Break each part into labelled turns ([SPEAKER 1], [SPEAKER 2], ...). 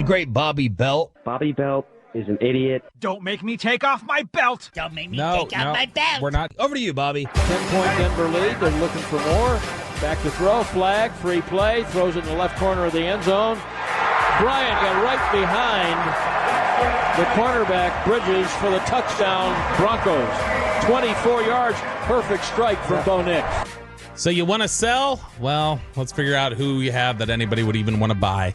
[SPEAKER 1] great Bobby Belt.
[SPEAKER 2] Bobby Belt is an idiot.
[SPEAKER 3] Don't make me take off my belt.
[SPEAKER 4] Don't make me take off my belt.
[SPEAKER 1] We're not. Over to you, Bobby.
[SPEAKER 5] 10-point Denver lead. They're looking for more. Back to throw. Flag. Free play. Throws it in the left corner of the end zone. Bryant got right behind the cornerback Bridges for the touchdown Broncos. 24 yards. Perfect strike from Bo Nix.
[SPEAKER 6] So you want to sell? Well, let's figure out who you have that anybody would even want to buy.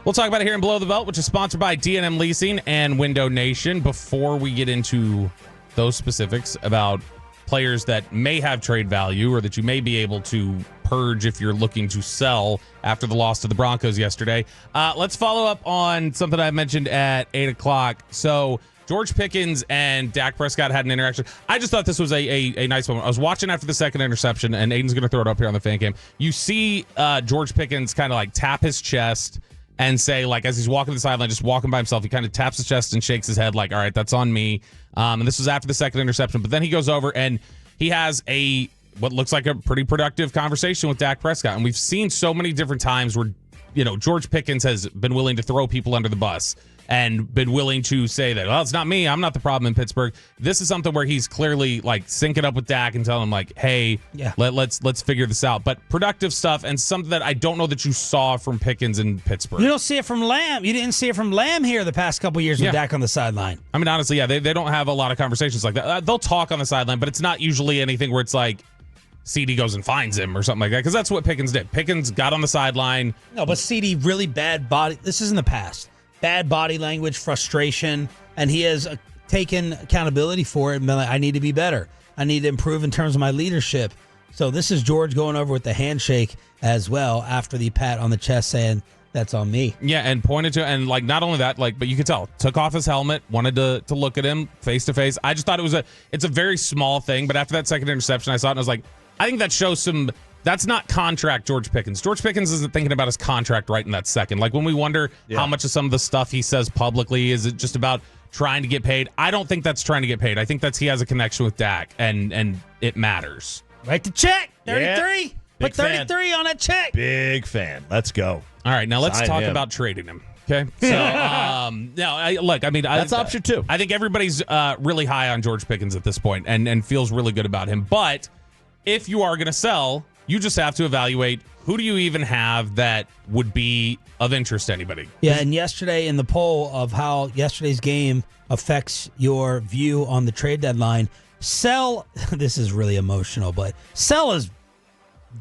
[SPEAKER 6] We'll talk about it here in Below the Belt, which is sponsored by D&M Leasing and Window Nation. Before we get into those specifics about players that may have trade value or that you may be able to purge if you're looking to sell after the loss to the Broncos yesterday, let's follow up on something I mentioned at 8 o'clock. So George Pickens and Dak Prescott had an interaction. I just thought this was a nice moment. I was watching after the second interception, and Aiden's going to throw it up here on the fan cam. You see George Pickens kind of like tap his chest and say, like, as he's walking the sideline, just walking by himself, he kind of taps his chest and shakes his head like, all right, that's on me. And this was after the second interception. But then he goes over and he has what looks like a pretty productive conversation with Dak Prescott. And we've seen so many different times where, George Pickens has been willing to throw people under the bus and been willing to say that, well, it's not me. I'm not the problem in Pittsburgh. This is something where he's clearly like syncing up with Dak and telling him like, hey, let's figure this out. But productive stuff and something that I don't know that you saw from Pickens in Pittsburgh.
[SPEAKER 4] You don't see it from Lamb. You didn't see it from Lamb here the past couple years with Dak on the sideline.
[SPEAKER 6] I mean, honestly, they don't have a lot of conversations like that. They'll talk on the sideline, but it's not usually anything where it's like CD goes and finds him or something like that, because that's what Pickens did. Pickens got on the sideline.
[SPEAKER 4] No, but CD really bad body. This is in the past. Bad body language, frustration, and he has taken accountability for it and been like, I need to be better. I need to improve in terms of my leadership. So this is George going over with the handshake as well after the pat on the chest saying, that's on me.
[SPEAKER 6] Yeah, and pointed to, and like not only that, like, but you could tell, took off his helmet, wanted to look at him face to face. I just thought it's a very small thing, but after that second interception, I saw it and I was like, I think that shows that's not contract George Pickens. George Pickens isn't thinking about his contract right in that second. Like when we wonder how much of some of the stuff he says publicly, is it just about trying to get paid? I don't think that's trying to get paid. I think he has a connection with Dak, and it matters.
[SPEAKER 4] Write the check, 33.
[SPEAKER 7] Yeah.
[SPEAKER 4] Put 33 on that check.
[SPEAKER 7] Big fan. Let's go.
[SPEAKER 6] All right, now let's talk about trading him. Okay, so that's
[SPEAKER 7] option two.
[SPEAKER 6] I think everybody's really high on George Pickens at this point, and feels really good about him. But if you are going to sell, you just have to evaluate who do you even have that would be of interest to anybody.
[SPEAKER 4] Yeah, and yesterday in the poll of how yesterday's game affects your view on the trade deadline, sell, this is really emotional, but sell is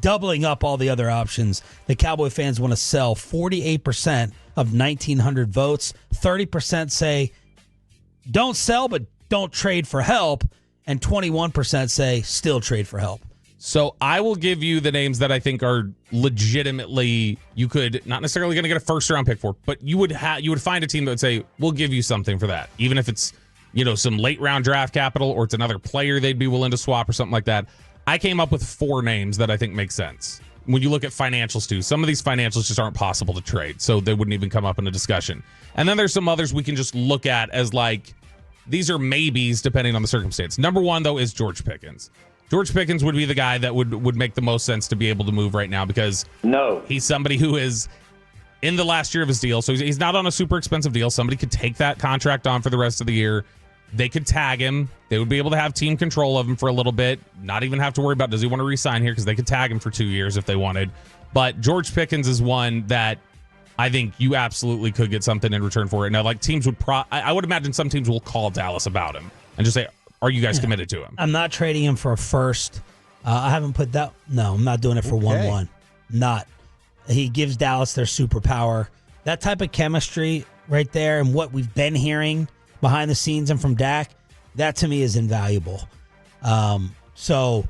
[SPEAKER 4] doubling up all the other options. The Cowboy fans want to sell. 48% of 1,900 votes. 30% say don't sell, but don't trade for help. And 21% say still trade for help.
[SPEAKER 6] So I will give you the names that I think are legitimately, you could not necessarily going to get a first-round pick for, but you would find a team that would say, we'll give you something for that. Even if it's, some late-round draft capital or it's another player they'd be willing to swap or something like that. I came up with 4 names that I think make sense. When you look at financials too, some of these financials just aren't possible to trade, so they wouldn't even come up in a discussion. And then there's some others we can just look at as like, these are maybes depending on the circumstance. Number 1, though, is George Pickens. George Pickens would be the guy that would make the most sense to be able to move right now, because he's somebody who is in the last year of his deal, so he's not on a super expensive deal. Somebody could take that contract on for the rest of the year. They could tag him. They would be able to have team control of him for a little bit, not even have to worry about does he want to re-sign here, because they could tag him for 2 years if they wanted. But George Pickens is one that I think you absolutely could get something in return for it. Now, like teams would I would imagine some teams will call Dallas about him and just say, are you guys committed to him?
[SPEAKER 4] I'm not trading him for a first. I haven't put that. No, I'm not doing it for 1-1. Not. He gives Dallas their superpower. That type of chemistry right there and what we've been hearing behind the scenes and from Dak, that to me is invaluable. So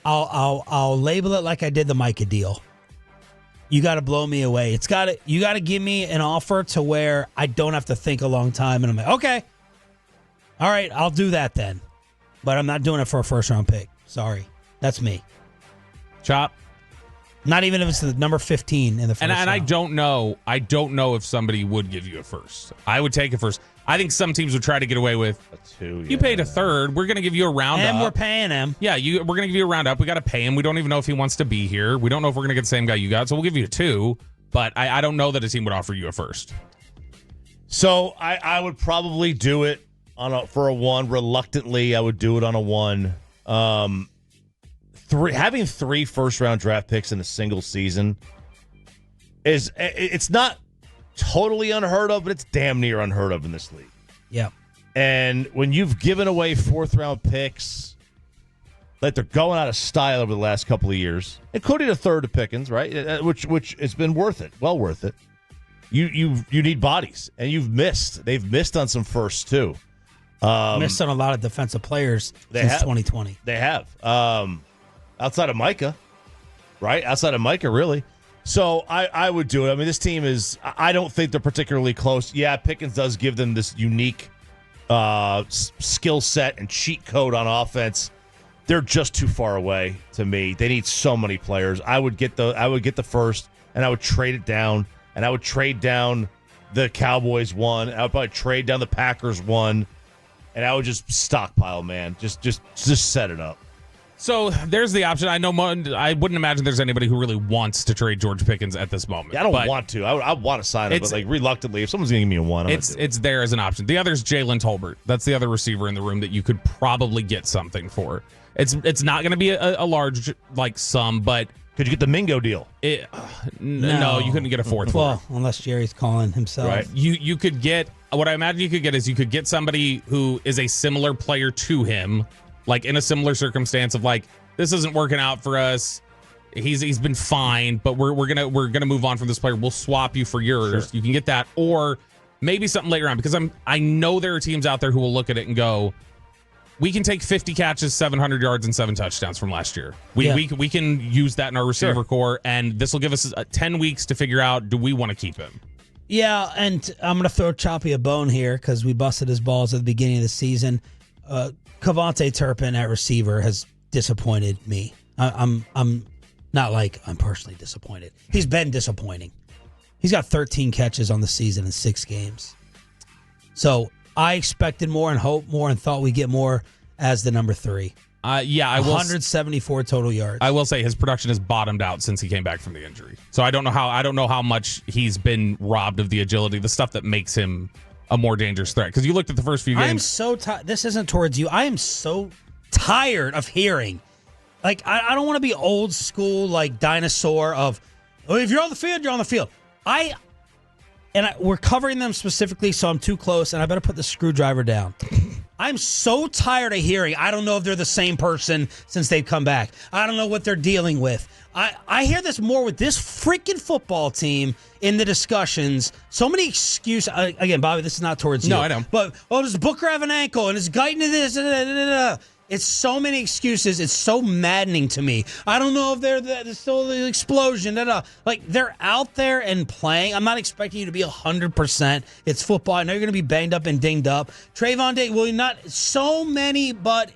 [SPEAKER 4] I'll label it like I did the Micah deal. You got to blow me away. You got to give me an offer to where I don't have to think a long time, and I'm like, okay, all right, I'll do that then. But I'm not doing it for a first-round pick. Sorry. That's me.
[SPEAKER 6] Chop.
[SPEAKER 4] Not even if it's the number 15 in the first round.
[SPEAKER 6] And I don't know if somebody would give you a first. I would take a first. I think some teams would try to get away with a 2. You paid a third. We're going to give you a round up.
[SPEAKER 4] And we're paying him.
[SPEAKER 6] Yeah, we're going to give you a round up. We got to pay him. We don't even know if he wants to be here. We don't know if we're going to get the same guy you got, so we'll give you a 2. But I don't know that a team would offer you a first.
[SPEAKER 7] So I would probably do it for a 1. Reluctantly, I would do it on a 1. Having 3 first-round draft picks in a single season it's not totally unheard of, but it's damn near unheard of in this league.
[SPEAKER 4] Yeah.
[SPEAKER 7] And when you've given away 4th-round picks, like they're going out of style over the last couple of years, including a third of Pickens, right? Which has been worth it, well worth it. You need bodies, and you've missed. They've missed on some firsts too.
[SPEAKER 4] Missed on a lot of defensive players since 2020.
[SPEAKER 7] They have. Outside of Micah, right? Outside of Micah, really. So I would do it. I mean, this team is. I don't think they're particularly close. Yeah, Pickens does give them this unique skill set and cheat code on offense. They're just too far away to me. They need so many players. I would get the first, and I would trade it down, and I would trade down the Cowboys 1. I would probably trade down the Packers 1, and I would just stockpile, man. Just set it up.
[SPEAKER 6] So there's the option. I know I wouldn't imagine there's anybody who really wants to trade George Pickens at this moment.
[SPEAKER 7] Yeah, I don't want to. I want to sign him, but like reluctantly, if someone's going to give me a 1,
[SPEAKER 6] it's there as an option. The other is Jalen Tolbert. That's the other receiver in the room that you could probably get something for. It's not going to be a large sum, but
[SPEAKER 7] could you get the Mingo deal?
[SPEAKER 6] No, you couldn't get a 4th.
[SPEAKER 4] Well, unless Jerry's calling himself.
[SPEAKER 7] Right.
[SPEAKER 6] You could get what I imagine you could get is you could get somebody who is a similar player to him, like in a similar circumstance of like, this isn't working out for us. He's been fine, but we're gonna move on from this player. We'll swap you for yours. Sure. You can get that, or maybe something later on, because I know there are teams out there who will look at it and go, we can take 50 catches, 700 yards, and 7 touchdowns from last year. We can use that in our receiver core, and this will give us 10 weeks to figure out, do we want to keep him?
[SPEAKER 4] Yeah, and I'm going to throw Choppy a bone here because we busted his balls at the beginning of the season. Kevontae Turpin at receiver has disappointed me. I'm not like I'm personally disappointed. He's been disappointing. He's got 13 catches on the season in 6 games. So I expected more and hoped more and thought we'd get more as the number 3.
[SPEAKER 6] I will
[SPEAKER 4] 174 total yards.
[SPEAKER 6] I will say his production has bottomed out since he came back from the injury. So I don't know how much he's been robbed of the agility, the stuff that makes him a more dangerous threat. Because you looked at the first few games.
[SPEAKER 4] I'm so tired. This isn't towards you. I am so tired of hearing. Like, I don't want to be old school, like dinosaur of, oh, if you're on the field, you're on the field. We're covering them specifically, so I'm too close, and I better put the screwdriver down. I'm so tired of hearing, I don't know if they're the same person since they've come back. I don't know what they're dealing with. I hear this more with this freaking football team in the discussions. So many excuses. Again, Bobby, this is not towards you.
[SPEAKER 6] No, I know.
[SPEAKER 4] But, does Booker have an ankle? And is Guyton to this? It's so many excuses. It's so maddening to me. I don't know if they're still the explosion. Like, they're out there and playing. I'm not expecting you to be 100%. It's football. I know you're going to be banged up and dinged up. Trayvon Diggs, well, not so many, but.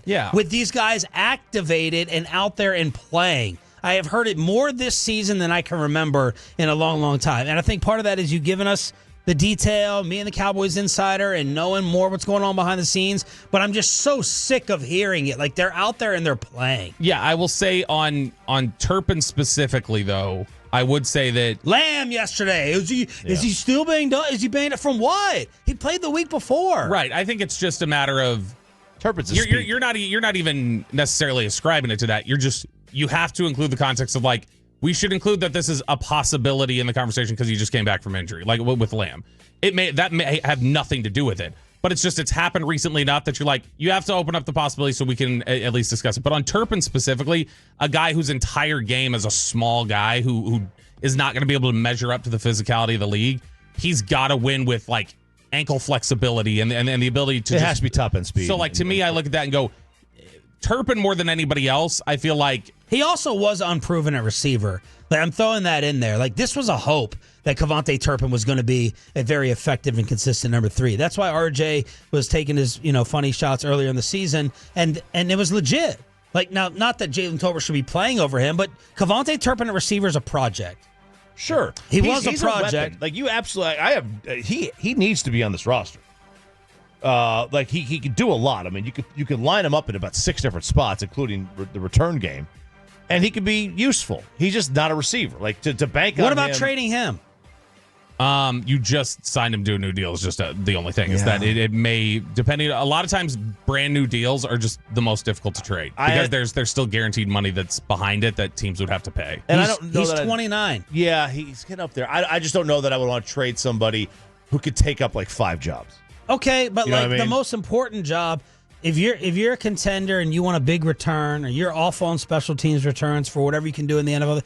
[SPEAKER 6] Yeah.
[SPEAKER 4] With these guys activated and out there and playing. I have heard it more this season than I can remember in a long, long time. And I think part of that is you giving us the detail, me and the Cowboys insider, and knowing more what's going on behind the scenes. But I'm just so sick of hearing it. Like, they're out there and they're playing.
[SPEAKER 6] Yeah, I will say on Turpin specifically, though, I would say that
[SPEAKER 4] Lamb yesterday. Is he still banged up? Is he banged up from what? He played the week before.
[SPEAKER 6] Right. I think it's just a matter of
[SPEAKER 7] Turpin's a
[SPEAKER 6] you're not even necessarily ascribing it to that. You have to include the context of, like, we should include that this is a possibility in the conversation because he just came back from injury, like with Lamb. That may have nothing to do with it, but it's happened recently enough that you're like, you have to open up the possibility so we can at least discuss it. But on Turpin specifically, a guy whose entire game is a small guy who is not going to be able to measure up to the physicality of the league, he's got to win with like ankle flexibility and the ability to.
[SPEAKER 7] It has to be top end speed.
[SPEAKER 6] So like to me, I look at that and go, Turpin more than anybody else, I feel like.
[SPEAKER 4] He also was unproven at receiver. Like, I'm throwing that in there. Like, this was a hope that Kevontae Turpin was going to be a very effective and consistent number 3. That's why RJ was taking his, funny shots earlier in the season, and it was legit. Like, now, not that Jalen Tolbert should be playing over him, but Kevontae Turpin at receiver is a project.
[SPEAKER 7] Sure,
[SPEAKER 4] he's a project.
[SPEAKER 7] Like, you absolutely, he needs to be on this roster. Like he could do a lot. I mean, you could line him up in about 6 different spots, including the return game, and he could be useful. He's just not a receiver. Like to bank on him.
[SPEAKER 4] What about trading him?
[SPEAKER 6] You just signed him to a new deal is just the only thing is that it may, depending, a lot of times brand new deals are just the most difficult to trade because there's still guaranteed money that's behind it that teams would have to pay.
[SPEAKER 7] And I don't know
[SPEAKER 4] he's 29.
[SPEAKER 7] Yeah, he's getting up there. I just don't know that I would want to trade somebody who could take up like 5 jobs.
[SPEAKER 4] Okay, but
[SPEAKER 7] You know what I mean?
[SPEAKER 4] the most important job, if you're a contender and you want a big return or you're off on special teams returns for whatever you can do in the NFL,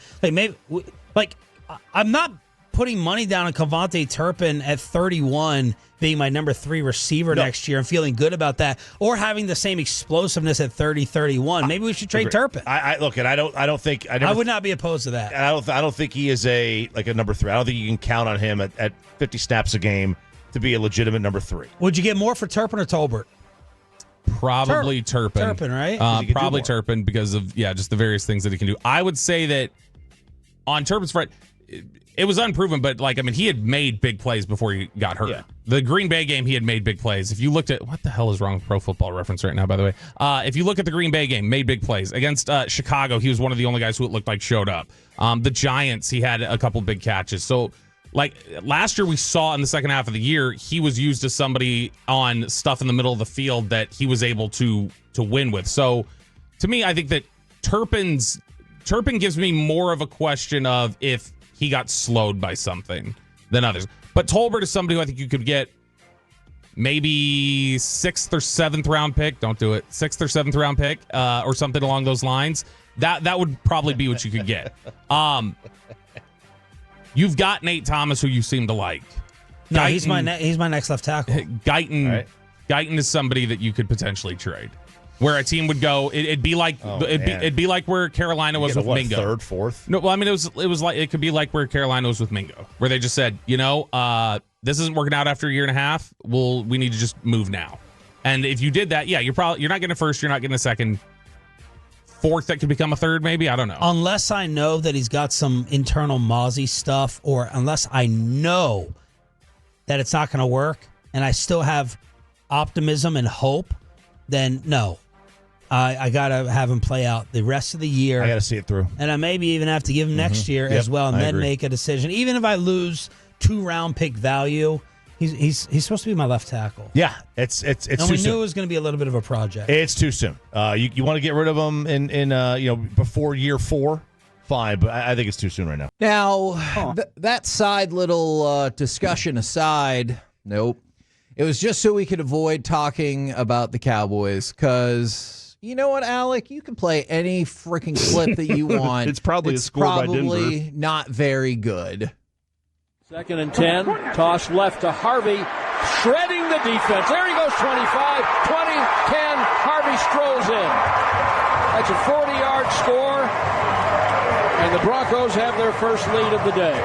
[SPEAKER 4] I'm not putting money down on Kevontae Turpin at 31 being my number 3 receiver next year and feeling good about that, or having the same explosiveness at 30-31. Maybe we should trade Turpin.
[SPEAKER 7] I don't think
[SPEAKER 4] I would not be opposed to that.
[SPEAKER 7] I don't think he is a number 3. I don't think you can count on him at 50 snaps a game to be a legitimate number 3.
[SPEAKER 4] Would you get more for Turpin or Tolbert?
[SPEAKER 6] Probably Turpin.
[SPEAKER 4] Turpin, right?
[SPEAKER 6] Probably Turpin because of just the various things that he can do. I would say that on Turpin's front, it was unproven, but he had made big plays before he got hurt.
[SPEAKER 7] Yeah.
[SPEAKER 6] The Green Bay game, he had made big plays. If you looked at what the hell is wrong with Pro Football Reference right now, by the way, if you look at the Green Bay game, made big plays against Chicago. He was one of the only guys who it looked like showed up. The Giants, he had a couple big catches. So, last year we saw in the second half of the year, he was used as somebody on stuff in the middle of the field that he was able to win with. So, to me, I think that Turpin gives me more of a question of if he got slowed by something than others. But Tolbert is somebody who I think you could get maybe 6th or 7th round pick. Don't do it. 6th or 7th round pick or something along those lines. That would probably be what you could get. You've got Nate Thomas, who you seem to like.
[SPEAKER 4] No, he's my next left tackle.
[SPEAKER 6] Guyton is somebody that you could potentially trade. Where a team would go, it'd be like it'd be like where Carolina was with Mingo.
[SPEAKER 7] 3rd, 4th?
[SPEAKER 6] No, well, it could be like where Carolina was with Mingo, where they just said, this isn't working out after a year and a half. We need to just move now. And if you did that, you're not getting a 1st, you're not getting a 2nd, 4th that could become a 3rd, maybe. I don't know.
[SPEAKER 4] Unless I know that he's got some internal Mozzie stuff, or unless I know that it's not going to work, and I still have optimism and hope, then no. I got to have him play out the rest of the year.
[SPEAKER 7] I got to see it through.
[SPEAKER 4] And I maybe even have to give him next year as well, and then make a decision. Even if I lose 2-round pick value, he's supposed to be my left tackle.
[SPEAKER 7] Yeah, it's
[SPEAKER 4] and
[SPEAKER 7] too
[SPEAKER 4] we
[SPEAKER 7] soon.
[SPEAKER 4] knew it was going to be a little bit of a project.
[SPEAKER 7] It's too soon. You want to get rid of him in before year 4? Fine, but I think it's too soon right now.
[SPEAKER 8] Now, that side little discussion aside, nope. It was just so we could avoid talking about the Cowboys, because you know what, Alec? You can play any freaking clip that you want.
[SPEAKER 9] It's probably a score by Denver.
[SPEAKER 8] Probably not very good.
[SPEAKER 5] 2nd and 10. Toss left to Harvey. Shredding the defense. There he goes, 25, 20, 10. Harvey strolls in. That's a 40-yard score. And the Broncos have their first lead of the day.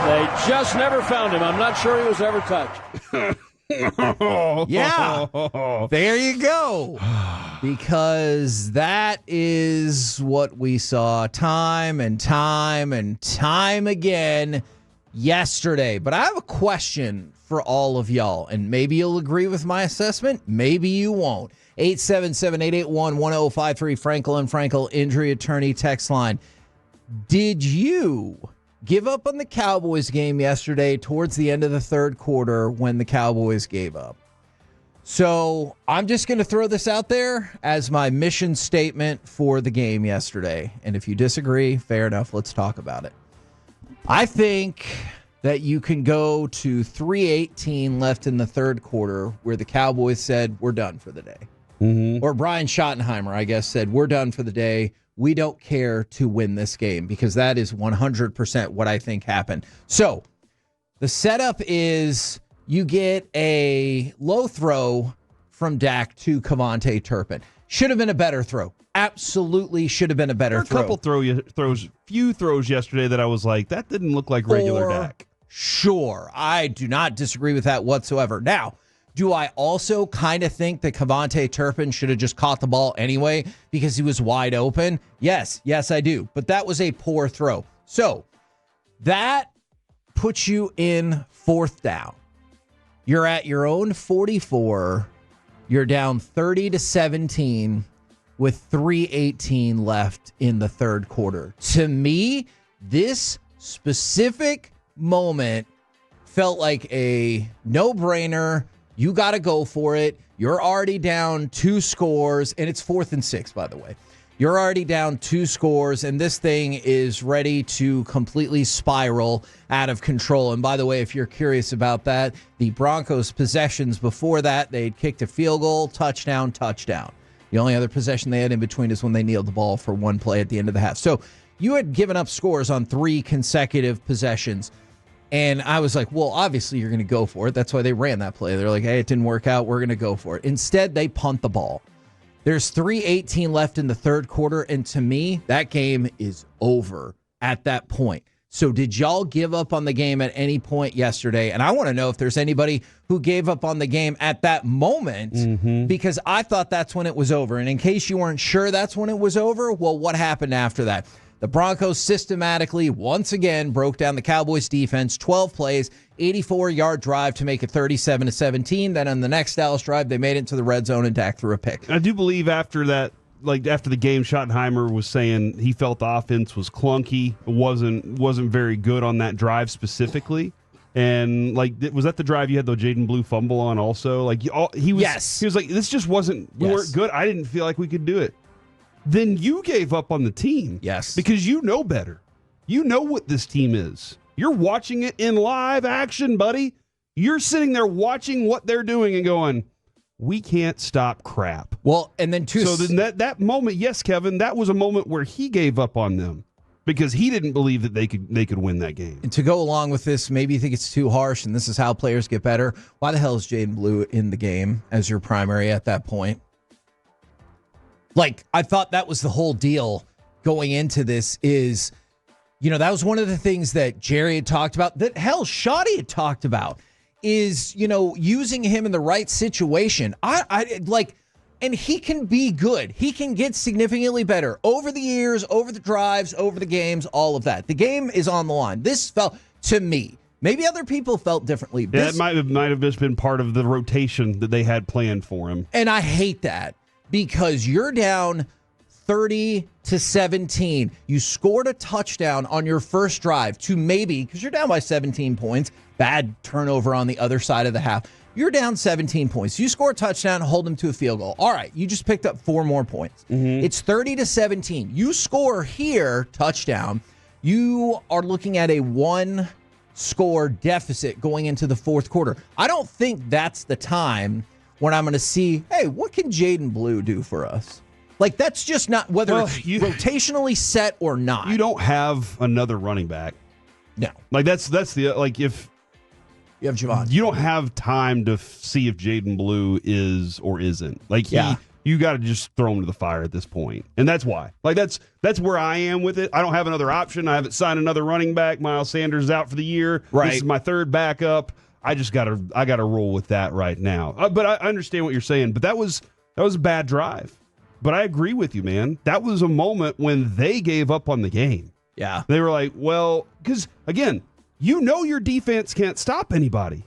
[SPEAKER 5] They just never found him. I'm not sure he was ever touched.
[SPEAKER 8] Yeah, there you go. Because that is what we saw time and time and time again yesterday. But I have a question for all of y'all, and maybe you'll agree with my assessment. Maybe you won't. 877-881-1053, Frankel and Frankel injury attorney text line. Did you give up on the Cowboys game yesterday towards the end of the 3rd quarter when the Cowboys gave up? So I'm just going to throw this out there as my mission statement for the game yesterday. And if you disagree, fair enough, let's talk about it. I think that you can go to 3:18 left in the 3rd quarter where the Cowboys said, we're done for the day. Mm-hmm. Or Brian Schottenheimer, I guess, said, we're done for the day. We don't care to win this game, because that is 100% what I think happened. So the setup is you get a low throw from Dak to Kevontae Turpin. Should have been a better throw. Absolutely should have been a better throw.
[SPEAKER 9] A couple few throws yesterday that I was like, that didn't look like regular Dak.
[SPEAKER 8] Sure. I do not disagree with that whatsoever. Now, do I also kind of think that Kevontae Turpin should have just caught the ball anyway because he was wide open? Yes, I do. But that was a poor throw. So that puts you in 4th down. You're at your own 44. You're down 30-17 with 3:18 left in the 3rd quarter. To me, this specific moment felt like a no-brainer. You got to go for it. You're already down 2 scores, and it's 4th and 6, by the way. You're already down 2 scores, and this thing is ready to completely spiral out of control. And by the way, if you're curious about that, the Broncos' possessions before that, they'd kicked a field goal, touchdown, touchdown. The only other possession they had in between is when they kneeled the ball for one play at the end of the half. So you had given up scores on 3 consecutive possessions. And I was like, well, obviously you're going to go for it. That's why they ran that play. They're like, hey, it didn't work out. We're going to go for it. Instead, they punt the ball. There's 3:18 left in the third quarter, and to me, that game is over at that point. So did y'all give up on the game at any point yesterday? And I want to know if there's anybody who gave up on the game at that moment, because I thought that's when it was over. And in case you weren't sure that's when it was over, well, what happened after that? The Broncos systematically, once again, broke down the Cowboys defense, 12 plays, 84-yard drive to make it 37-17. Then on the next Dallas drive, they made it to the red zone and Dak threw a pick.
[SPEAKER 9] I do believe after that, like after the game, Schottenheimer was saying he felt the offense was clunky, wasn't very good on that drive specifically. And like, was that the drive you had the Jaden Blue fumble on also? Like he was like, this just wasn't, we weren't good. I didn't feel like we could do it. Then you gave up on the team.
[SPEAKER 8] Yes.
[SPEAKER 9] Because you know better. You know what this team is. You're watching it in live action, buddy. You're sitting there watching what they're doing and going, we can't stop crap.
[SPEAKER 8] Well, and then
[SPEAKER 9] So then that moment, yes, Kevin, that was a moment where he gave up on them because he didn't believe that they could win that game.
[SPEAKER 8] And to go along with this, maybe you think it's too harsh and this is how players get better. Why the hell is Jaden Blue in the game as your primary at that point? Like, I thought that was the whole deal going into this is, you know, that was one of the things that Jerry had talked about, that hell, Shoddy had talked about, is, you know, using him in the right situation. I like, and he can be good. He can get significantly better over the years, over the drives, over the games, all of that. The game is on the line. This felt, to me, maybe other people felt differently.
[SPEAKER 9] That might have just been part of the rotation that they had planned for him.
[SPEAKER 8] And I hate that. Because you're down 30-17. You scored a touchdown on your first drive to maybe, because you're down by 17 points, bad turnover on the other side of the half. You're down 17 points. You score a touchdown, hold them to a field goal. All right, you just picked up 4 more points. It's 30-17. You score here, touchdown. You are looking at a 1-score deficit going into the fourth quarter. I don't think that's the time when I'm going to see, hey, what can Jaden Blue do for us? Like, that's just not, whether it's rotationally set or not.
[SPEAKER 9] You don't have another running back.
[SPEAKER 8] No.
[SPEAKER 9] Like, that's the, like, if
[SPEAKER 8] you have Javon,
[SPEAKER 9] you don't have time to see if Jaden Blue is or isn't. Like, you got to just throw him to the fire at this point. And that's why. Like, that's where I am with it. I don't have another option. I haven't signed another running back. Miles Sanders is out for the year.
[SPEAKER 8] Right.
[SPEAKER 9] This is my third backup. I gotta roll with that right now. But I understand what you're saying. But that was a bad drive. But I agree with you, man. That was a moment when they gave up on the game.
[SPEAKER 8] Yeah,
[SPEAKER 9] they were like, well, because again, you know your defense can't stop anybody.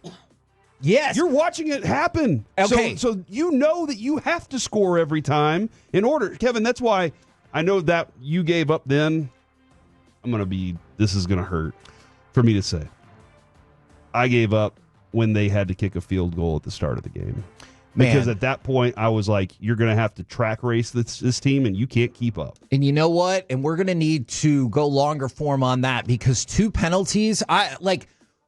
[SPEAKER 8] Yes,
[SPEAKER 9] you're watching it happen.
[SPEAKER 8] Okay,
[SPEAKER 9] so you know that you have to score every time in order, Kevin. That's why I know that you gave up. Then this is gonna hurt for me to say. I gave up when they had to kick a field goal at the start of the game. Because at that point, I was like, you're going to have to track race this team, and you can't keep up.
[SPEAKER 8] And you know what? And we're going to need to go longer form on that, because 2 penalties,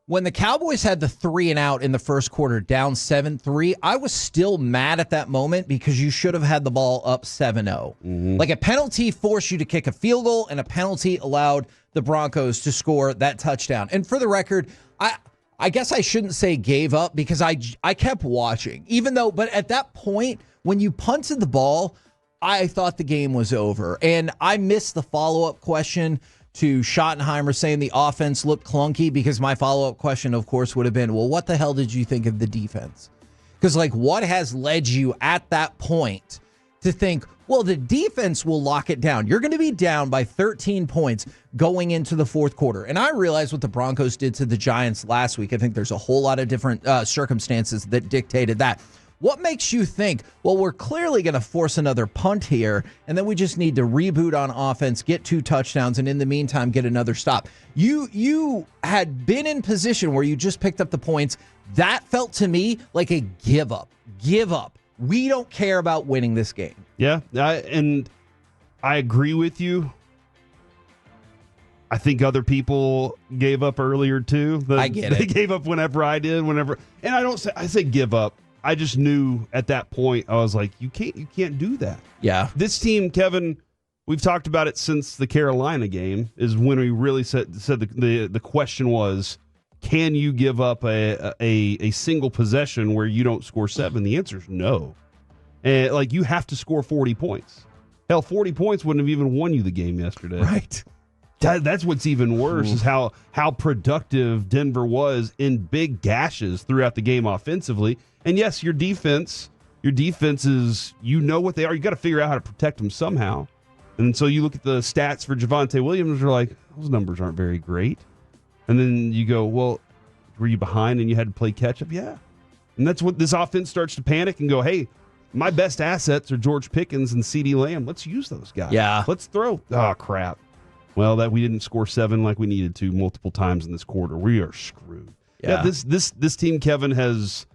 [SPEAKER 8] when the Cowboys had the 3 and out in the first quarter, down 7-3, I was still mad at that moment because you should have had the ball up 7-0. Like, a penalty forced you to kick a field goal, and a penalty allowed the Broncos to score that touchdown. And for the record, I guess I shouldn't say gave up, because I kept watching, but at that point, when you punted the ball, I thought the game was over. And I missed the follow-up question to Schottenheimer saying the offense looked clunky, because my follow-up question, of course, would have been, well, what the hell did you think of the defense? Because, what has led you at that point to think, well, the defense will lock it down. You're going to be down by 13 points going into the fourth quarter. And I realize what the Broncos did to the Giants last week. I think there's a whole lot of different circumstances that dictated that. What makes you think, well, we're clearly going to force another punt here, and then we just need to reboot on offense, get 2 touchdowns, and in the meantime, get another stop? You had been in position where you just picked up the points. That felt to me like a give up. Give up. We don't care about winning this game.
[SPEAKER 9] Yeah, and I agree with you. I think other people gave up earlier too.
[SPEAKER 8] I get it.
[SPEAKER 9] They gave up whenever I did, and I say give up. I just knew at that point, I was like, you can't do that.
[SPEAKER 8] Yeah.
[SPEAKER 9] This team, Kevin, we've talked about it since the Carolina game, is when we really said the question was, can you give up a single possession where you don't score 7? The answer is no. And you have to score 40 points. Hell, 40 points wouldn't have even won you the game yesterday.
[SPEAKER 8] Right.
[SPEAKER 9] That's what's even worse is how productive Denver was in big gashes throughout the game offensively. And yes, your defense is, what they are. You got to figure out how to protect them somehow. And so you look at the stats for Javonte Williams, you're like, those numbers aren't very great. And then you go, well, were you behind and you had to play catch up? Yeah. And that's what this offense starts to panic and go, hey, my best assets are George Pickens and CeeDee Lamb. Let's use those guys.
[SPEAKER 8] Yeah.
[SPEAKER 9] Let's throw. Oh, crap. Well, that we didn't score 7 like we needed to multiple times in this quarter. We are screwed. Yeah, this team, Kevin, has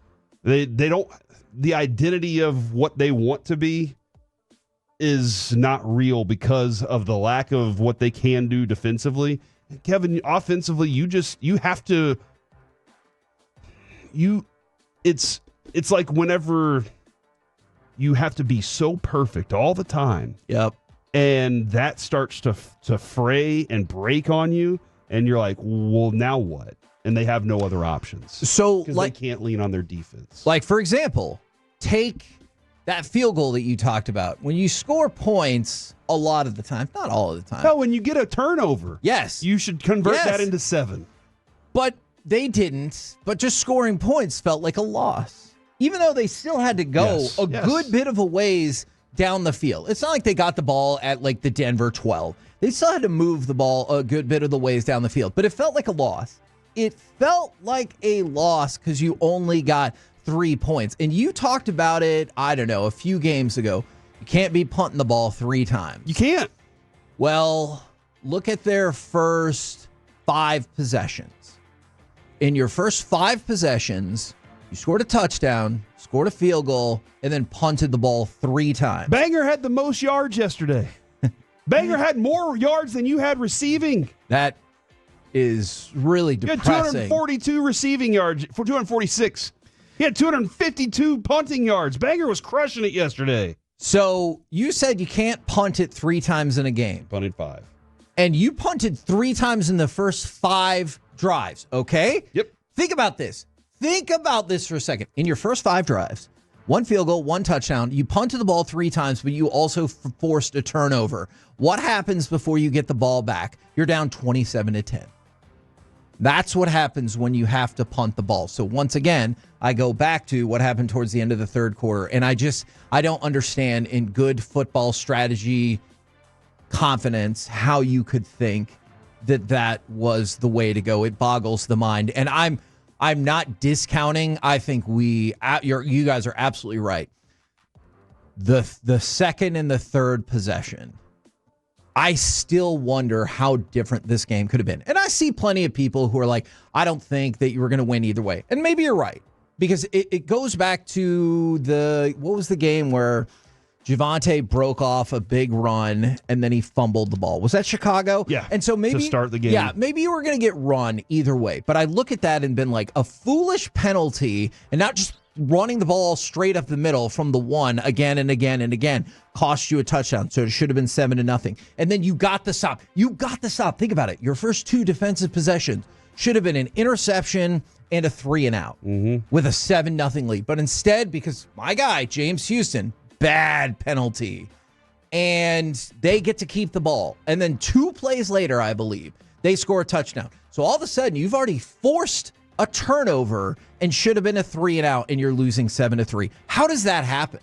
[SPEAKER 9] they don't, the identity of what they want to be is not real because of the lack of what they can do defensively. Kevin, offensively, you have to it's like whenever you have to be so perfect all the time.
[SPEAKER 8] Yep.
[SPEAKER 9] And that starts to fray and break on you, and you're like, well, now what? And they have no other options.
[SPEAKER 8] So,
[SPEAKER 9] because they can't lean on their defense.
[SPEAKER 8] Like, for example, take that field goal that you talked about. When you score points a lot of the time, not all of the time.
[SPEAKER 9] No, when you get a turnover.
[SPEAKER 8] Yes.
[SPEAKER 9] You should convert that into 7.
[SPEAKER 8] But they didn't. But just scoring points felt like a loss. Even though they still had to go good bit of a ways down the field. It's not like they got the ball at like the Denver 12. They still had to move the ball a good bit of the ways down the field, but it felt like a loss. It felt like a loss because you only got 3 points. And you talked about it, I don't know, a few games ago. You can't be punting the ball 3 times.
[SPEAKER 9] You can't.
[SPEAKER 8] Well, look at their first 5 possessions. In your first 5 possessions, you scored a touchdown, scored a field goal, and then punted the ball 3 times.
[SPEAKER 9] Banger had the most yards yesterday. Banger had more yards than you had receiving.
[SPEAKER 8] That is really depressing.
[SPEAKER 9] He had 242 receiving yards for 246. He had 252 punting yards. Banger was crushing it yesterday.
[SPEAKER 8] So you said you can't punt it 3 times in a game.
[SPEAKER 9] Punted 5.
[SPEAKER 8] And you punted 3 times in the first 5 drives, okay?
[SPEAKER 9] Yep.
[SPEAKER 8] Think about this. Think about this for a second. In your first 5 drives, 1 field goal, 1 touchdown, you punted the ball 3 times, but you also forced a turnover. What happens before you get the ball back? You're down 27-10. That's what happens when you have to punt the ball. So once again, I go back to what happened towards the end of the third quarter, and I don't understand in good football strategy confidence how you could think that was the way to go. It boggles the mind. And I'm not discounting. I think you guys are absolutely right. The second and the third possession, I still wonder how different this game could have been. And I see plenty of people who are like, I don't think that you were going to win either way. And maybe you're right. Because it goes back to what was the game where Javonte broke off a big run and then he fumbled the ball? Was that Chicago?
[SPEAKER 9] Yeah.
[SPEAKER 8] And so maybe
[SPEAKER 9] to start the game.
[SPEAKER 8] Yeah, maybe you were going to get run either way. But I look at that and been like, a foolish penalty and not just running the ball straight up the middle from the 1 again and again and again cost you a touchdown. So it should have been 7-0. And then you got the stop. Think about it. Your first 2 defensive possessions should have been an interception and a 3-and-out with a 7-0 lead. But instead, because my guy, James Houston, bad penalty, and they get to keep the ball. And then 2 plays later, I believe, they score a touchdown. So all of a sudden, you've already forced a turnover and should have been a 3-and-out, and you're losing 7-3. How does that happen?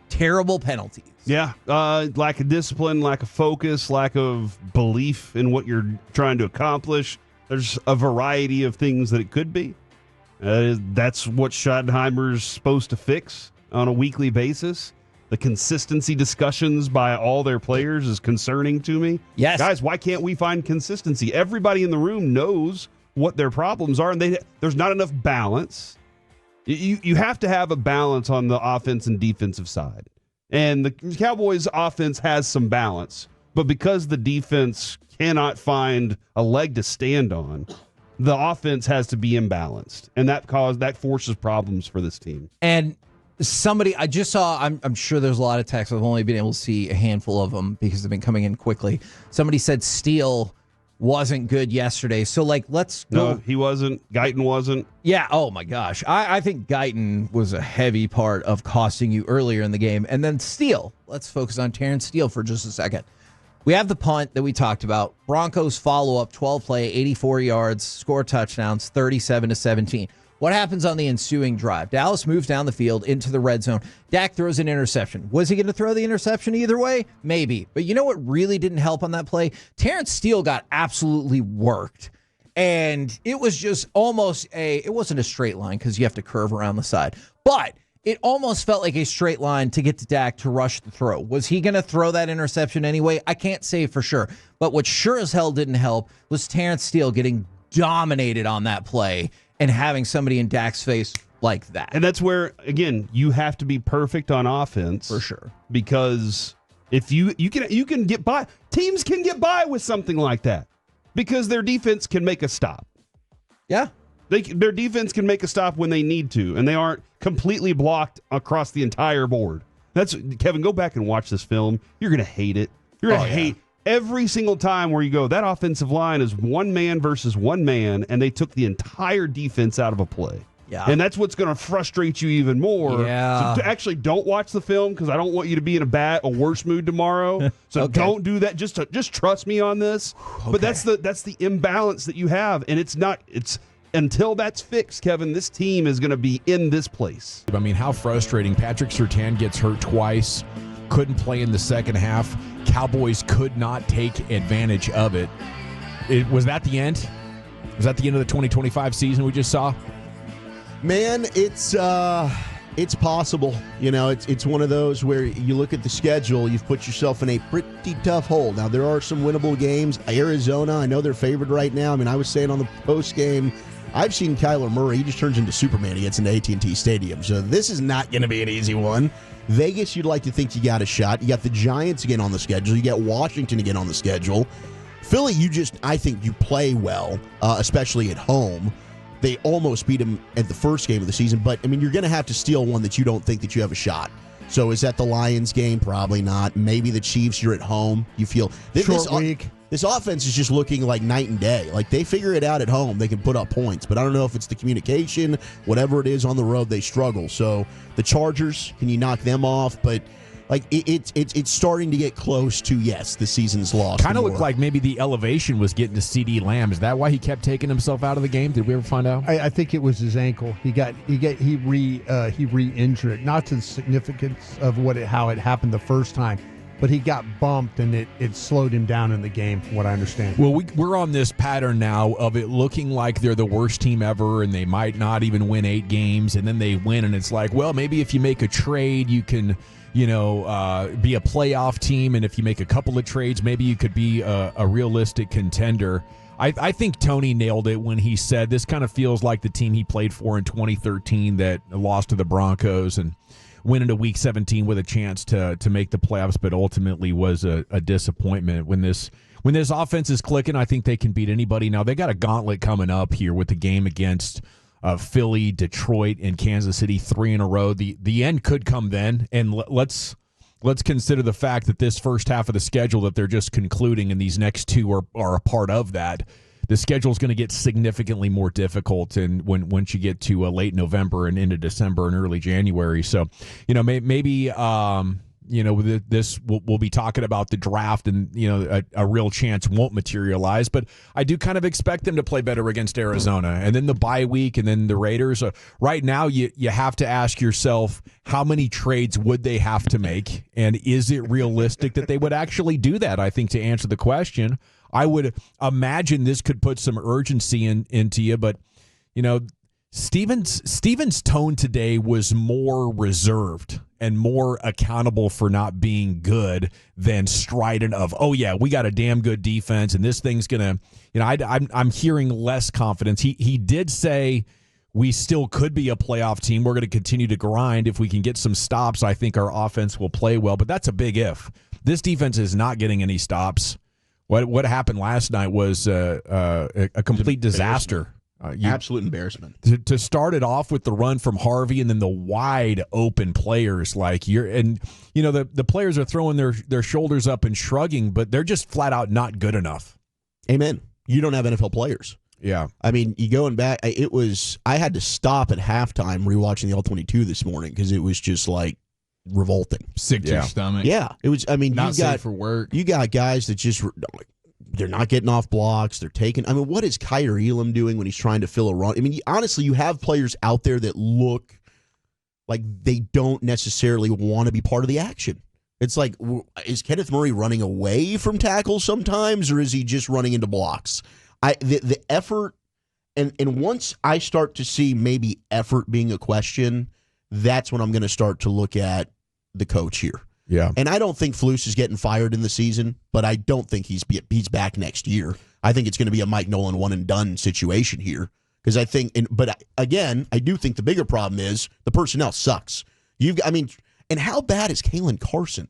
[SPEAKER 8] Terrible penalties.
[SPEAKER 9] Yeah, lack of discipline, lack of focus, lack of belief in what you're trying to accomplish. There's a variety of things that it could be. That's what Schottenheimer's supposed to fix on a weekly basis. The consistency discussions by all their players is concerning to me.
[SPEAKER 8] Yes.
[SPEAKER 9] Guys, why can't we find consistency? Everybody in the room knows what their problems are, and there's not enough balance. You have to have a balance on the offense and defensive side. And the Cowboys' offense has some balance, but because the defense cannot find a leg to stand on, the offense has to be imbalanced, and that forces problems for this team.
[SPEAKER 8] And somebody I just saw, I'm sure there's a lot of texts. I've only been able to see a handful of them because they've been coming in quickly. Somebody said Steele wasn't good yesterday. So, let's go.
[SPEAKER 9] No, he wasn't. Guyton wasn't.
[SPEAKER 8] Yeah, oh my gosh. I think Guyton was a heavy part of costing you earlier in the game. And then Steele. Let's focus on Terrence Steele for just a second. We have the punt that we talked about. Broncos follow-up, 12 play, 84 yards, score touchdowns, 37-17. What happens on the ensuing drive? Dallas moves down the field into the red zone. Dak throws an interception. Was he going to throw the interception either way? Maybe. But you know what really didn't help on that play? Terrence Steele got absolutely worked. And it was just almost it wasn't a straight line because you have to curve around the side. But it almost felt like a straight line to get to Dak to rush the throw. Was he going to throw that interception anyway? I can't say for sure. But what sure as hell didn't help was Terrence Steele getting dominated on that play and having somebody in Dak's face like that.
[SPEAKER 9] And that's where, again, you have to be perfect on offense.
[SPEAKER 8] For sure.
[SPEAKER 9] Because if you can get by, teams can get by with something like that because their defense can make a stop.
[SPEAKER 8] Yeah.
[SPEAKER 9] Their defense can make a stop when they need to, and they aren't completely blocked across the entire board. Kevin, go back and watch this film. You're going to hate it. You're going to hate every single time where you go, that offensive line is one man versus one man, and they took the entire defense out of a play.
[SPEAKER 8] Yeah.
[SPEAKER 9] And that's what's going to frustrate you even more.
[SPEAKER 8] Yeah.
[SPEAKER 9] So actually don't watch the film because I don't want you to be in a worse mood tomorrow. So don't do that. Just trust me on this. Okay. But that's the imbalance that you have, and it's until that's fixed, Kevin, this team is going to be in this place.
[SPEAKER 10] I mean, how frustrating. Patrick Surtain gets hurt twice, couldn't play in the second half. Cowboys could not take advantage of it. Was that the end? Was that the end of the 2025 season we just saw?
[SPEAKER 11] Man, it's possible. You know, it's one of those where you look at the schedule, you've put yourself in a pretty tough hole. Now, there are some winnable games. Arizona, I know they're favored right now. I mean, I was saying on the post game, I've seen Kyler Murray. He just turns into Superman. He gets into AT&T Stadium. So this is not going to be an easy one. Vegas, you'd like to think you got a shot. You got the Giants again on the schedule. You got Washington again on the schedule. Philly, I think you play well, especially at home. They almost beat them at the first game of the season. But, I mean, you're going to have to steal one that you don't think that you have a shot. So is that the Lions game? Probably not. Maybe the Chiefs, you're at home. You feel
[SPEAKER 12] short week.
[SPEAKER 11] This offense is just looking like night and day. Like, they figure it out at home. They can put up points. But I don't know if it's the communication. Whatever it is on the road, they struggle. So the Chargers, can you knock them off? But, like, it's starting to get close to, yes, the season's lost.
[SPEAKER 10] Kind of looked like maybe the elevation was getting to CD Lamb. Is that why he kept taking himself out of the game? Did we ever find out?
[SPEAKER 12] I think it was his ankle. He re-injured it. Not to the significance of how it happened the first time, but he got bumped and it slowed him down in the game, from what I understand.
[SPEAKER 10] Well, we're on this pattern now of it looking like they're the worst team ever and they might not even win 8 games, and then they win, and it's like, well, maybe if you make a trade, you can be a playoff team, and if you make a couple of trades, maybe you could be a realistic contender. I think Tony nailed it when he said this kind of feels like the team he played for in 2013 that lost to the Broncos and went into Week 17 with a chance to make the playoffs, but ultimately was a disappointment. When this offense is clicking, I think they can beat anybody. Now, they got a gauntlet coming up here with the game against Philly, Detroit, and Kansas City, 3 in a row. The end could come then, and let's consider the fact that this first half of the schedule that they're just concluding and these next 2 are a part of that. The schedule is going to get significantly more difficult, and once you get to late November and into December and early January. So, maybe this we'll be talking about the draft, and a real chance won't materialize. But I do kind of expect them to play better against Arizona, and then the bye week, and then the Raiders. Right now, you have to ask yourself, how many trades would they have to make, and is it realistic that they would actually do that? I think to answer the question, I would imagine this could put some urgency into you, but Stevens' tone today was more reserved and more accountable for not being good than strident of, oh yeah, we got a damn good defense and this thing's gonna, I'm hearing less confidence. He did say we still could be a playoff team. We're going to continue to grind. If we can get some stops, I think our offense will play well. But that's a big if. This defense is not getting any stops. What happened last night was a complete disaster.
[SPEAKER 11] Absolute embarrassment.
[SPEAKER 10] To start it off with the run from Harvey and then the wide open players the players are throwing their shoulders up and shrugging, but they're just flat out not good enough.
[SPEAKER 11] Amen. You don't have NFL players.
[SPEAKER 10] Yeah.
[SPEAKER 11] I mean, you going back, I had to stop at halftime rewatching the All-22 this morning because it was just like revolting.
[SPEAKER 13] Sick to your stomach.
[SPEAKER 11] Yeah. It was, I mean,
[SPEAKER 13] not safe for work.
[SPEAKER 11] You got guys that just, they're not getting off blocks. They're taking, I mean, what is Kyler Elam doing when he's trying to fill a run? I mean, honestly, you have players out there that look like they don't necessarily want to be part of the action. It's like, is Kenneth Murray running away from tackles sometimes, or is he just running into blocks? The effort, and once I start to see maybe effort being a question, that's when I'm going to start to look at the coach here.
[SPEAKER 10] Yeah.
[SPEAKER 11] And I don't think Flus is getting fired in the season, but I don't think he's back next year. I think it's going to be a Mike Nolan one-and-done situation here. Because I think, but again, I do think the bigger problem is the personnel sucks. And how bad is Kalen Carson?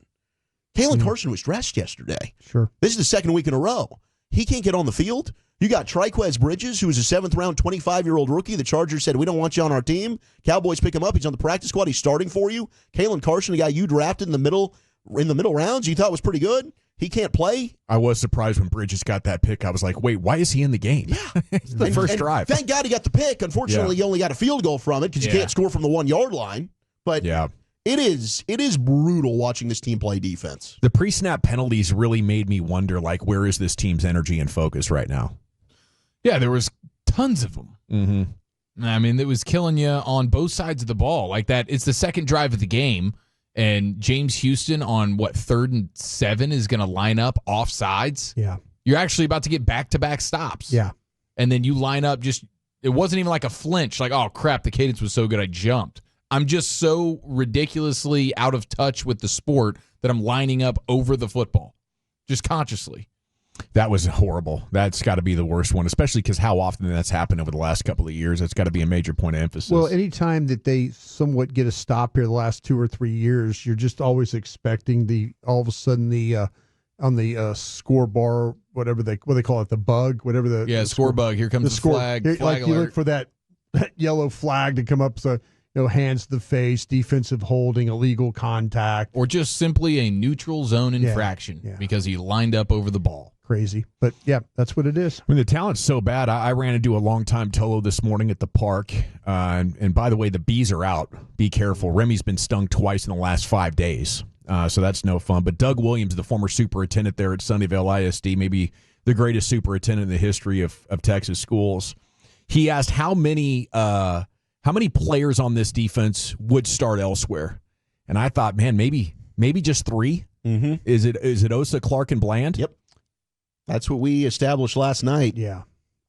[SPEAKER 11] Kalen Carson was dressed yesterday.
[SPEAKER 12] Sure.
[SPEAKER 11] This is the second week in a row. He can't get on the field. You got Triquez Bridges, who is a seventh-round, 25-year-old rookie. The Chargers said, we don't want you on our team. Cowboys pick him up. He's on the practice squad. He's starting for you. Kalen Carson, the guy you drafted in the middle rounds, you thought was pretty good. He can't play.
[SPEAKER 10] I was surprised when Bridges got that pick. I was like, wait, why is he in the game?
[SPEAKER 11] Yeah.
[SPEAKER 10] It's the first drive.
[SPEAKER 11] Thank God he got the pick. Unfortunately, he only got a field goal from it because you can't score from the 1-yard line. But it is brutal watching this team play defense.
[SPEAKER 10] The pre-snap penalties really made me wonder, like, where is this team's energy and focus right now?
[SPEAKER 13] Yeah, there was tons of them.
[SPEAKER 10] Mm-hmm.
[SPEAKER 13] I mean, it was killing you on both sides of the ball. Like that, it's the second drive of the game, and James Houston on 3rd and 7 is going to line up off sides.
[SPEAKER 12] Yeah.
[SPEAKER 13] You're actually about to get back-to-back stops.
[SPEAKER 12] Yeah.
[SPEAKER 13] And then you line up it wasn't even like a flinch, like, oh, crap, the cadence was so good I jumped. I'm just so ridiculously out of touch with the sport that I'm lining up over the football, just consciously.
[SPEAKER 10] That was horrible. That's got to be the worst one, especially because how often that's happened over the last couple of years. That's got to be a major point of emphasis.
[SPEAKER 12] Well, anytime that they somewhat get a stop here the last 2 or 3 years, you're just always expecting all of a sudden on the score bar, what they call it, the bug, whatever the
[SPEAKER 13] score bug. Here comes the flag.
[SPEAKER 12] Like
[SPEAKER 13] alert.
[SPEAKER 12] You look for that yellow flag to come up, so hands to the face, defensive holding, illegal contact,
[SPEAKER 13] or just simply a neutral zone infraction because he lined up over the ball.
[SPEAKER 12] Crazy. But, yeah, that's what it is.
[SPEAKER 10] When the talent's so bad, I ran into a long-time Tolo this morning at the park. And by the way, the bees are out. Be careful. Remy's been stung twice in the last 5 days. So that's no fun. But Doug Williams, the former superintendent there at Sunnyvale ISD, maybe the greatest superintendent in the history of Texas schools, he asked how many players on this defense would start elsewhere. And I thought, man, maybe just 3.
[SPEAKER 11] Mm-hmm.
[SPEAKER 10] Is it Osa, Clark, and Bland?
[SPEAKER 11] Yep. That's what we established last night.
[SPEAKER 12] Yeah.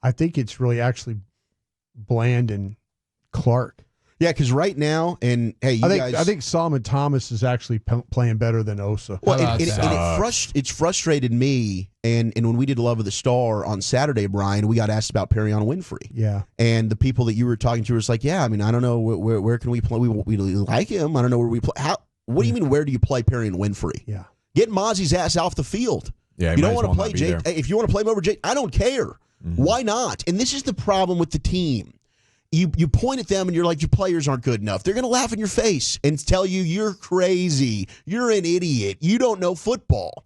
[SPEAKER 12] I think it's really actually Bland and Clark.
[SPEAKER 11] Yeah, because right now, and hey,
[SPEAKER 12] I think Solomon Thomas is actually playing better than Osa.
[SPEAKER 11] Well, it's frustrated me, and when we did Love of the Star on Saturday, Brian, we got asked about Perion Winfrey.
[SPEAKER 12] Yeah.
[SPEAKER 11] And the people that you were talking to was like, yeah, I mean, I don't know, where can we play? We like him. I don't know where we play. What do you mean, where do you play Perion Winfrey?
[SPEAKER 12] Yeah.
[SPEAKER 11] Get Mozzie's ass off the field.
[SPEAKER 10] Yeah,
[SPEAKER 11] you don't want to play Jake. If you want to play him over Jake, I don't care. Mm-hmm. Why not? And this is the problem with the team. You point at them and you're like, your players aren't good enough. They're going to laugh in your face and tell you you're crazy. You're an idiot. You don't know football.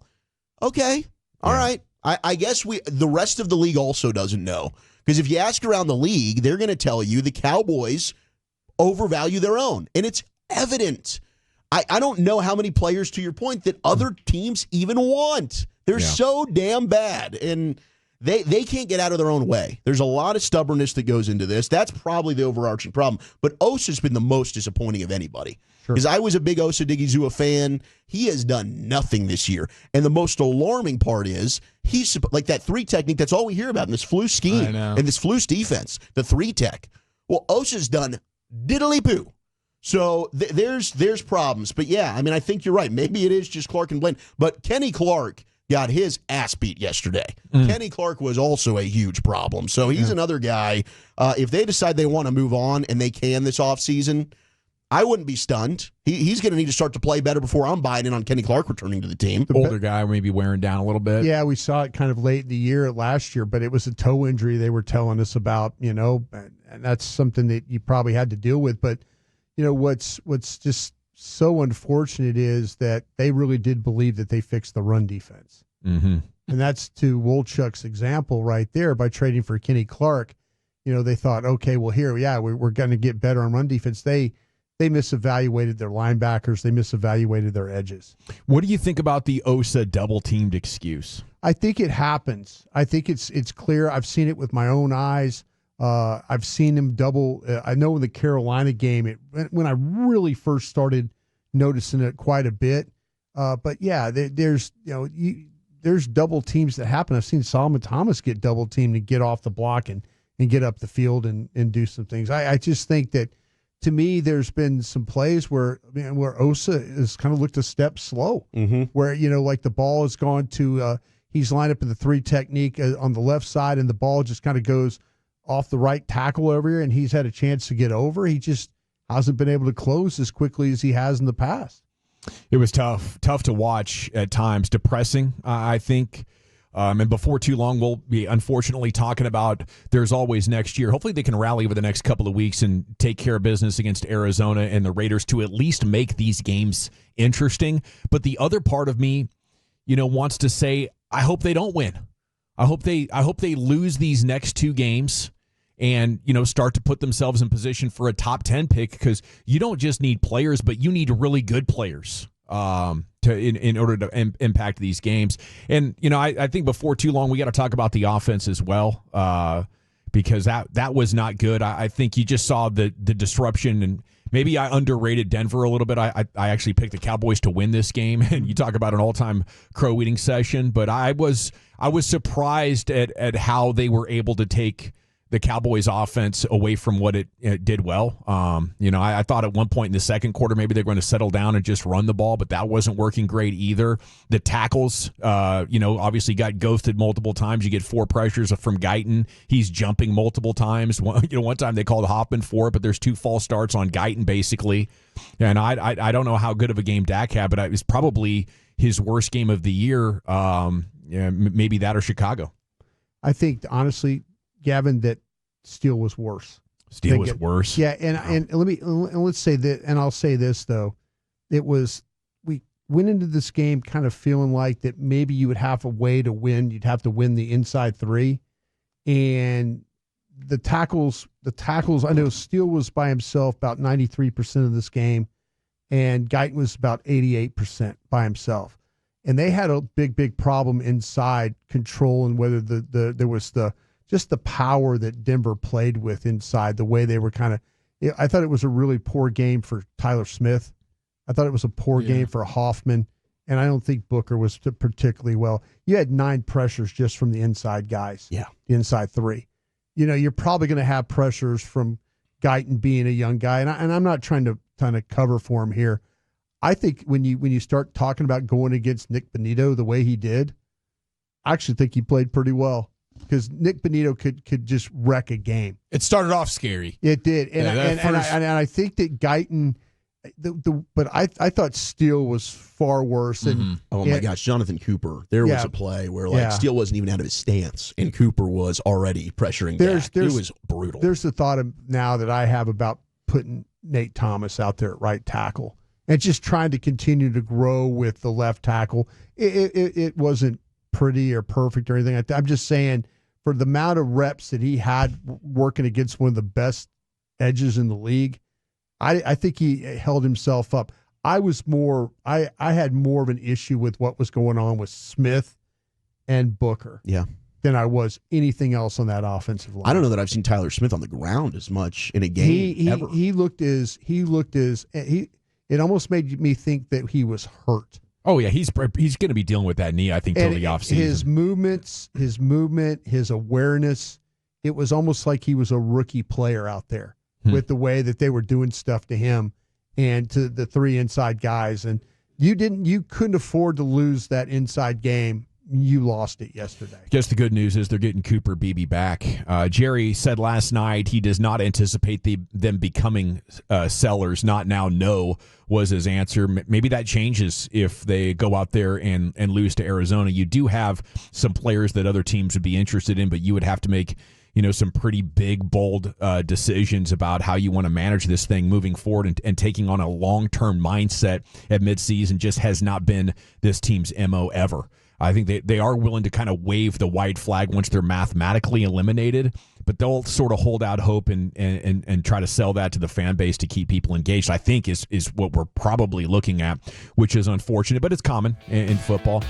[SPEAKER 11] Okay. All right. I guess the rest of the league also doesn't know. Because if you ask around the league, they're going to tell you the Cowboys overvalue their own. And it's evident. I don't know how many players, to your point, that other teams even want. They're so damn bad, and they can't get out of their own way. There's a lot of stubbornness that goes into this. That's probably the overarching problem. But Osa's been the most disappointing of anybody. Because I was a big Osa Digizua fan. He has done nothing this year. And the most alarming part is he's like that 3 technique. That's all we hear about in this Flus scheme and this Flus defense, the 3 tech. Well, Osa's done diddly poo. So there's problems. But yeah, I mean, I think you're right. Maybe it is just Clark and Blaine. But Kenny Clark got his ass beat yesterday. Kenny Clark was also a huge problem. So he's another guy. If they decide they want to move on and they can this offseason, I wouldn't be stunned. He's going to need to start to play better before I'm buying in on Kenny Clark returning to the team.
[SPEAKER 10] Older guy, maybe wearing down a little bit.
[SPEAKER 12] Yeah, we saw it kind of late in the year last year, but it was a toe injury they were telling us about, and that's something that you probably had to deal with. But, what's just so unfortunate is that they really did believe that they fixed the run defense.
[SPEAKER 10] Mm-hmm.
[SPEAKER 12] And that's to Wolchuk's example right there by trading for Kenny Clark. They thought, okay, well, we're going to get better on run defense. They misevaluated their linebackers. They misevaluated their edges.
[SPEAKER 10] What do you think about the Osa double-teamed excuse?
[SPEAKER 12] I think it happens. I think it's clear. I've seen it with my own eyes. I've seen him double. I know in the Carolina game, when I really first started noticing it quite a bit. But yeah, there's double teams that happen. I've seen Solomon Thomas get double teamed and get off the block and get up the field and do some things. I just think that, to me, there's been some plays where Osa has kind of looked a step slow, where, like the ball has gone to, he's lined up in the 3 technique on the left side, and the ball just kind of goes off the right tackle over here, and he's had a chance to get over. He just hasn't been able to close as quickly as he has in the past.
[SPEAKER 10] It was tough to watch at times, depressing, I think. And before too long, we'll be unfortunately talking about there's always next year. Hopefully they can rally over the next couple of weeks and take care of business against Arizona and the Raiders to at least make these games interesting. But the other part of me, wants to say, I hope they don't win. I hope they lose these next 2 games and, start to put themselves in position for a top 10 pick, because you don't just need players, but you need really good players in order to impact these games. And, I think before too long, we got to talk about the offense as well, because that was not good. I think you just saw the disruption, and maybe I underrated Denver a little bit. I actually picked the Cowboys to win this game, and you talk about an all-time crow eating session, but I was surprised at how they were able to take the Cowboys offense away from what it did well. I thought at one point in the second quarter, maybe they're going to settle down and just run the ball, but that wasn't working great either. The tackles, obviously got ghosted multiple times. You get 4 pressures from Guyton. He's jumping multiple times. One time they called Hoffman for it, but there's 2 false starts on Guyton basically. And I don't know how good of a game Dak had, but it was probably his worst game of the year. Maybe that or Chicago.
[SPEAKER 12] I think, honestly, Gavin, that Steele was worse.
[SPEAKER 10] Steele was worse.
[SPEAKER 12] Yeah, and let's say that, and I'll say this though, we went into this game kind of feeling like that maybe you would have a way to win. You'd have to win the inside 3, and the tackles. I know Steele was by himself about 93% of this game, and Guyton was about 88% by himself, and they had a big problem inside control and whether there was just the power that Denver played with inside, the way they were kind of – I thought it was a really poor game for Tyler Smith. I thought it was a poor game for Hoffman, and I don't think Booker was particularly well. You had 9 pressures just from the inside guys, the inside 3. You're probably going to have pressures from Guyton being a young guy, and I'm not trying to cover for him here. I think when you start talking about going against Nick Bonito the way he did, I actually think he played pretty well. Because Nick Bonito could just wreck a game.
[SPEAKER 13] It started off scary.
[SPEAKER 12] It did, and I think that Guyton, but I thought Steele was far worse. And
[SPEAKER 11] oh my gosh, Jonathan Cooper! There was a play where Steele wasn't even out of his stance, and Cooper was already pressuring Dak. It was brutal.
[SPEAKER 12] There's the thought now that I have about putting Nate Thomas out there at right tackle and just trying to continue to grow with the left tackle. It wasn't pretty or perfect or anything. I'm just saying, for the amount of reps that he had working against one of the best edges in the league, I think he held himself up. I had more of an issue with what was going on with Smith and Booker than I was anything else on that offensive line.
[SPEAKER 11] I don't know that I've seen Tyler Smith on the ground as much in a game ever.
[SPEAKER 12] It almost made me think that he was hurt.
[SPEAKER 10] Oh, yeah, he's going to be dealing with that knee, I think, till the offseason.
[SPEAKER 12] His movement, his awareness, it was almost like he was a rookie player out there. with the way that they were doing stuff to him and to the 3 inside guys. And you couldn't afford to lose that inside game. You lost it yesterday.
[SPEAKER 10] I guess the good news is they're getting Cooper Beebe back. Jerry said last night he does not anticipate them becoming sellers. Not now, no, was his answer. Maybe that changes if they go out there and lose to Arizona. You do have some players that other teams would be interested in, but you would have to make some pretty big, bold decisions about how you want to manage this thing moving forward, and taking on a long-term mindset at midseason just has not been this team's MO ever. I think they are willing to kind of wave the white flag once they're mathematically eliminated, but they'll sort of hold out hope and try to sell that to the fan base to keep people engaged, I think is what we're probably looking at, which is unfortunate, but it's common in football.